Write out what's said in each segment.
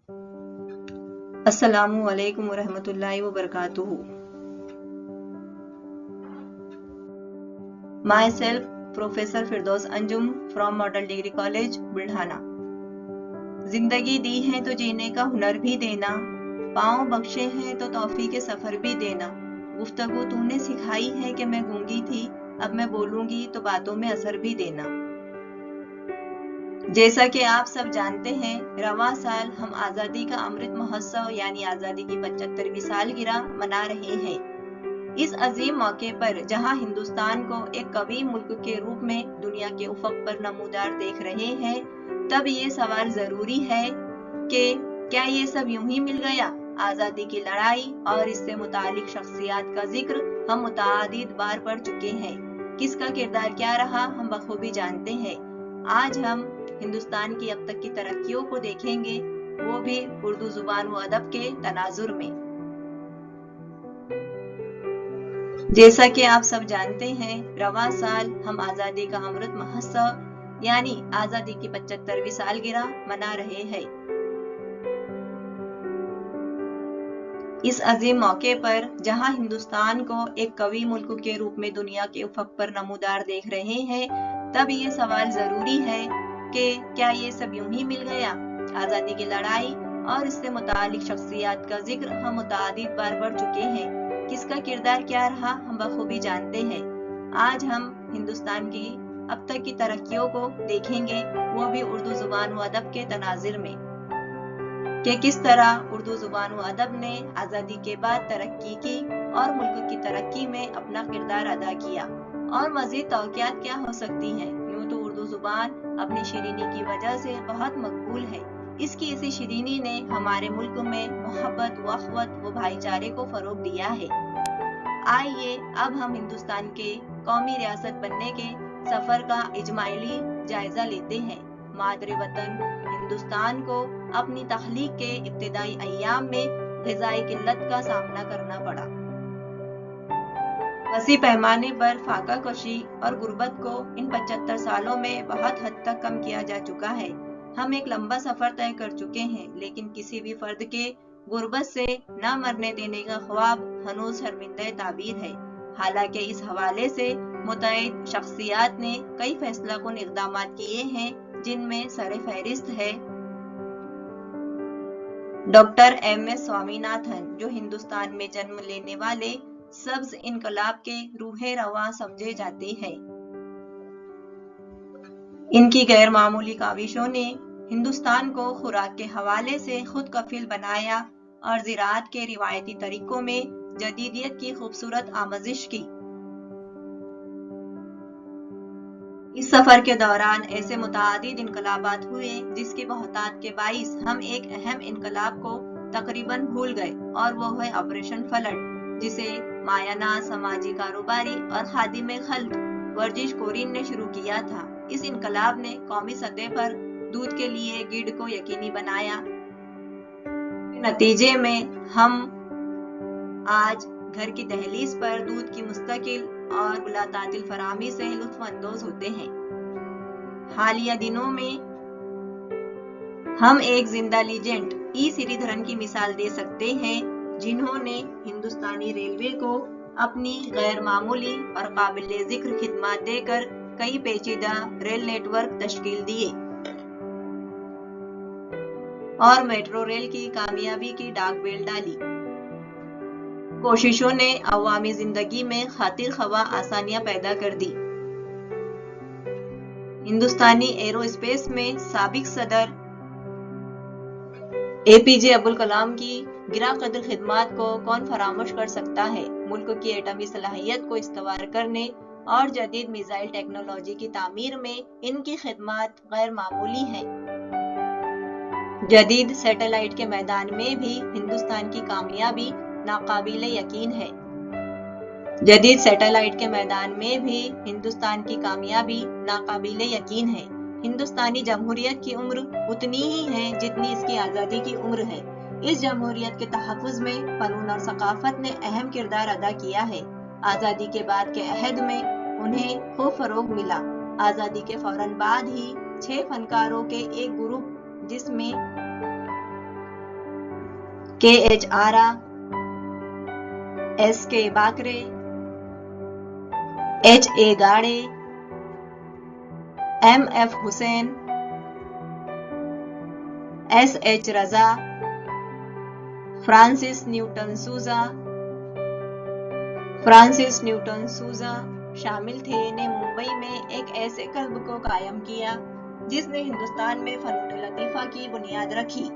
अस्सलामु अलैकुम वरहमतुल्लाहि वबरकातुहू। Myself, Professor Firdous Anjum from Model Degree College, Buldhana. जिंदगी दी है तो जीने का हुनर भी देना, पाँव बख्शे हैं तो तौफीक के सफर भी देना। गुफ्तगू तूने सिखाई है कि मैं गूंगी थी, अब मैं बोलूंगी तो बातों में असर भी देना। जैसा कि आप सब जानते हैं, रवां साल हम आज़ादी का अमृत महोत्सव यानी आज़ादी की 75वीं सालगिरह मना रहे हैं। इस अजीम मौके पर जहां हिंदुस्तान को एक कवि मुल्क के रूप में दुनिया के उफक पर नमूदार देख रहे हैं, तब ये सवाल जरूरी है कि क्या ये सब यूं ही मिल गया? आज़ादी की लड़ाई और इससे मुतालिक शख्सियात का जिक्र हम मुतादिद बार पढ़ चुके हैं। किसका किरदार क्या रहा हम बखूबी जानते हैं। आज हम हिंदुस्तान की अब तक की तरक्कियों को देखेंगे, वो भी उर्दू जुबान व अदब के तनाजुर में। जैसा कि आप सब जानते हैं, रवां साल हम आज़ादी का अमृत महोत्सव यानी आज़ादी की 75वीं सालगिरह मना रहे हैं। इस अजीम मौके पर जहां हिंदुस्तान को एक कवि मुल्क के रूप में दुनिया के उफक पर नमूदार देख रहे हैं, तब ये सवाल जरूरी है कि क्या ये सब यूं ही मिल गया? आज़ादी की लड़ाई और इससे मुतालिक शख्सियात का जिक्र हम मुतादिद बार पढ़ चुके हैं। किसका किरदार क्या रहा हम बखूबी जानते हैं। आज हम हिंदुस्तान की अब तक की तरक्कियों को देखेंगे, वो भी उर्दू जुबान व अदब के तनाजिर में, कि किस तरह उर्दू जुबान व अदब ने आज़ादी के बाद तरक्की की और मुल्क की तरक्की में अपना किरदार अदा किया। और मजीद तौक़ियात क्या हो सकती हैं। यूं तो उर्दू जुबान अपनी शीरीनी की वजह से बहुत मकबूल है। इसकी इसी शीरीनी ने हमारे मुल्क में मोहब्बत व अख़वत व भाईचारे को फरोग दिया है। आइए अब हम हिंदुस्तान के कौमी रियासत बनने के सफर का इजमाइली जायजा लेते हैं। मादरे वतन हिंदुस्तान को अपनी तख्लीक के इब्तिदाई अय्याम में ग़िज़ाई किल्लत का सामना करना पड़ा। वसी पैमाने पर फाका कशी और गुर्बत को इन 75 सालों में बहुत हद तक कम किया जा चुका है। हम एक लंबा सफर तय कर चुके हैं, लेकिन किसी भी फर्द के गुर्बत से न मरने देने का ख्वाब हनूज शर्मिंदा ताबीर है। हालांकि इस हवाले से मुतअद्दिद शख्सियात ने कई फैसला कुन इक़दामात किए हैं, जिनमें सरे फहरिस्त है डॉक्टर एम.एस. स्वामीनाथन, जो हिंदुस्तान में जन्म लेने वाले सब्ज इनकलाब के रूहे रवां समझे जाते हैं। इनकी गैर मामूली काविशों ने हिंदुस्तान को खुराक के हवाले से खुद कफील बनाया और ज़राअत के रिवायती तरीकों में जदीदियत की खूबसूरत आमजिश की। इस सफर के दौरान ऐसे मुतादिद इनकलाबात हुए जिसकी बहुतात के बाइस हम एक अहम इनकलाब को तकरीबन भूल गए, और वो है ऑपरेशन फ्लड, जिसे मायाना समाजी कारोबारी और खादिम खल्क वर्जिश कोरिन ने शुरू किया था। इस इनकलाब ने कौमी सतह पर दूध के लिए गिड को यकीनी बनाया। नतीजे में हम आज घर की दहलीज पर दूध की मुस्तकिल और बिलातातिल फराहमी से लुत्फ अंदोज होते हैं। हालिया दिनों में हम एक जिंदा लीजेंड ई श्रीधरन की मिसाल दे सकते हैं, जिन्होंने हिंदुस्तानी रेलवे को अपनी गैर मामूली और काबिल जिक्र खिदमत देकर कई पेचीदा रेल नेटवर्क तश्कील दिए और मेट्रो रेल की कामयाबी की डाक बेल डाली। कोशिशों ने अवामी जिंदगी में खातिर खवा आसानियां पैदा कर दी। हिंदुस्तानी एरोस्पेस में साबिक सदर APJ अब्दुल कलाम की गिरा कदर खिदमत को कौन फरामोश कर सकता है। मुल्क की एटमी सलाहियत को इस्तवार करने और जदीद मिसाइल टेक्नोलॉजी की तामीर में इनकी खिदमत गैर मामूली है। जदीद सैटेलाइट के मैदान में भी हिंदुस्तान की कामयाबी नाकाबिले यकीन है। जदीद सैटेलाइट के मैदान में भी हिंदुस्तान की कामयाबी नाकाबिले यकीन है। हिंदुस्तानी जमहूरियत की उम्र उतनी ही है जितनी इसकी आज़ादी की उम्र है। इस जमहूरियत के तहफ़्फ़ुज़ में फ़नून और सकाफ़त ने अहम किरदार अदा किया है। आज़ादी के बाद के अहद में उन्हें खूब फ़रोग़ मिला। आज़ादी के फ़ौरन बाद ही 6 फनकारों के एक ग्रुप, जिसमें KH आरा, SK बाकरे, HA गाड़े, MF हुसैन, SH रजा, फ्रांसिस न्यूटन सूजा शामिल थे ने मुंबई में एक ऐसे क्लब को कायम किया जिसने हिंदुस्तान में फनून लतीफा की बुनियाद रखी।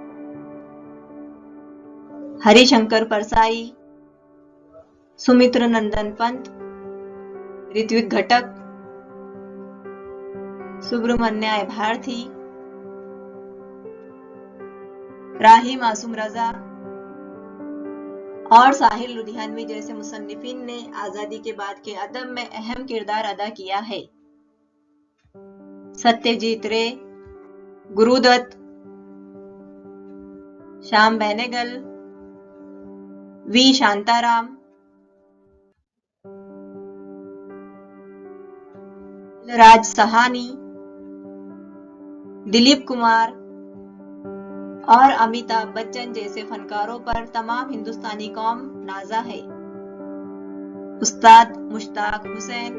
हरिशंकर परसाई, सुमित्र नंदन पंत, ऋत्विक घटक, सुब्रमण्य भारती, राही मासूम रजा और साहिल लुधियानवी जैसे मुसन्निफीन ने आजादी के बाद के अदब में अहम किरदार अदा किया है। सत्यजीत रे, गुरुदत्त, श्याम बेनेगल, वी शांताराम, राज सहानी, दिलीप कुमार और अमिताभ बच्चन जैसे फनकारों पर तमाम हिंदुस्तानी कौम नाज़ा है। उस्ताद मुश्ताक हुसैन,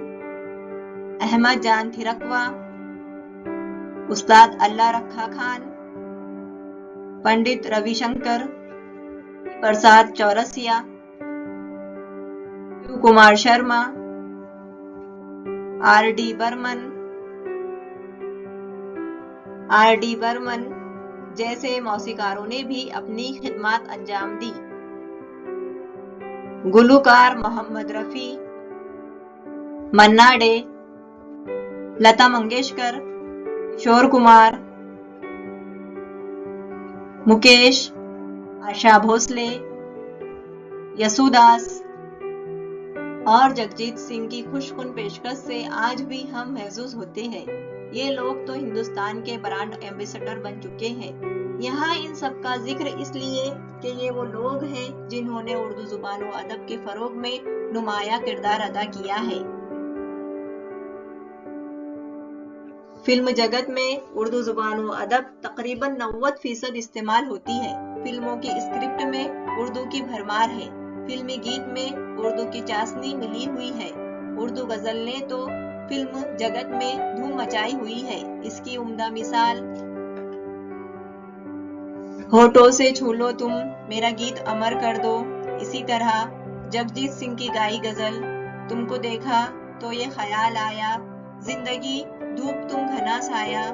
अहमद जान थिरकवा, उस्ताद अल्लाह रखा खान, पंडित रविशंकर प्रसाद चौरसिया, शिव कुमार शर्मा, आर डी बर्मन जैसे मौसीकारों ने भी अपनी खिदमत अंजाम दी। गुलूकार मोहम्मद रफी, मन्ना डे, लता मंगेशकर, किशोर कुमार, मुकेश, आशा भोसले, यसुदास और जगजीत सिंह की खुशखुन पेशकश से आज भी हम महसूस होते हैं। ये लोग तो हिंदुस्तान के ब्रांड एम्बेसडर बन चुके हैं। यहाँ इन सब का जिक्र इसलिए कि ये वो लोग हैं जिन्होंने उर्दू जुबान व अदब के फरोग में नुमाया किरदार अदा किया है। फिल्म जगत में उर्दू जुबान व अदब तकरीबन 90% इस्तेमाल होती है। फिल्मों की स्क्रिप्ट में उर्दू की भरमार है। फिल्मी गीत में उर्दू की चाशनी मिली हुई है। उर्दू गजल ने तो फिल्म जगत में धूम मचाई हुई है। इसकी उम्दा मिसाल होठों से छू लो तुम मेरा गीत अमर कर दो। इसी तरह जगजीत सिंह की गाई गजल तुमको देखा तो ये ख्याल आया, जिंदगी धूप तुम घना साया।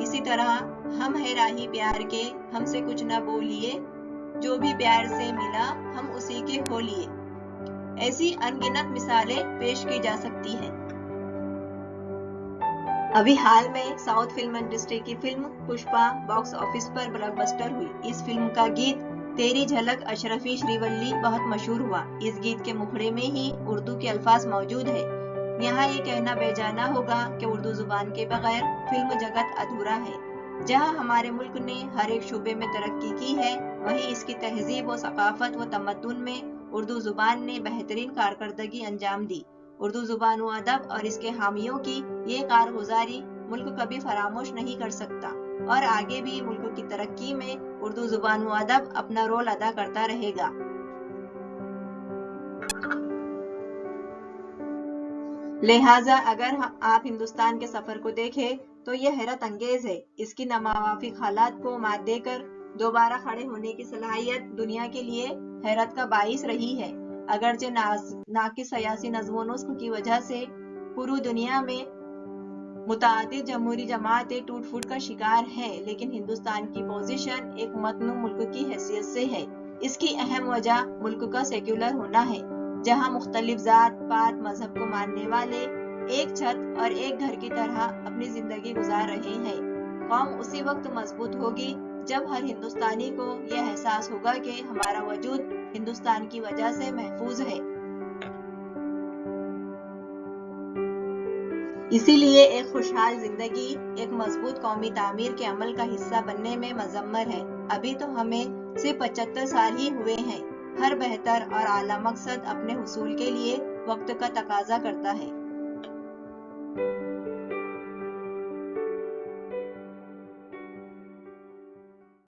इसी तरह हम है राही प्यार के, हमसे कुछ ना बोलिए, जो भी प्यार से मिला हम उसी के खो लिए। ऐसी अनगिनत मिसालें पेश की जा सकती हैं। अभी हाल में साउथ फिल्म इंडस्ट्री की फिल्म पुष्पा बॉक्स ऑफिस पर ब्लॉकबस्टर हुई। इस फिल्म का गीत तेरी झलक अशरफी श्रीवल्ली बहुत मशहूर हुआ। इस गीत के मुखड़े में ही उर्दू के अल्फाज मौजूद है। यहाँ ये कहना बेजाना होगा कि उर्दू जुबान के बगैर फिल्म जगत अधूरा है। जहाँ हमारे मुल्क ने हर एक शोबे में तरक्की की है, वहीं इसकी तहजीब व सकाफत व तमद्दुन में उर्दू जुबान ने बेहतरीन कारकर्दगी अंजाम दी। उर्दू जुबान व अदब और इसके हामियों की ये कारगुजारी मुल्क कभी फरामोश नहीं कर सकता और आगे भी मुल्क की तरक्की में उर्दू जुबान व अदब अपना रोल अदा करता रहेगा। लिहाजा अगर आप हिंदुस्तान के सफर को देखें तो ये हैरत अंगेज है। इसकी नामावाफिक हालात को मात देकर दोबारा खड़े होने की सलाहियत दुनिया के लिए हैरत का बाइस रही है। अगरचे नाकिस सियासी नज़्म व नुस्ख की वजह से पूरी दुनिया में मुतादिद जमहूरी जमातें टूट फूट का शिकार है, लेकिन हिंदुस्तान की पोजीशन एक मतनू मुल्क की हैसियत से है। इसकी अहम वजह मुल्क का सेक्युलर होना है, जहां मुख्तलिफ जात पात मजहब को मानने वाले एक छत और एक घर की तरह अपनी जिंदगी गुजार रहे हैं। कौम उसी वक्त मजबूत होगी जब हर हिंदुस्तानी को यह एहसास होगा कि हमारा वजूद हिंदुस्तान की वजह से महफूज है। इसीलिए एक खुशहाल जिंदगी एक मजबूत कौमी तामीर के अमल का हिस्सा बनने में मजम्मर है। अभी तो हमें सिर्फ 75 साल ही हुए हैं। हर बेहतर और आला मकसद अपने हुसूल के लिए वक्त का तकाजा करता है।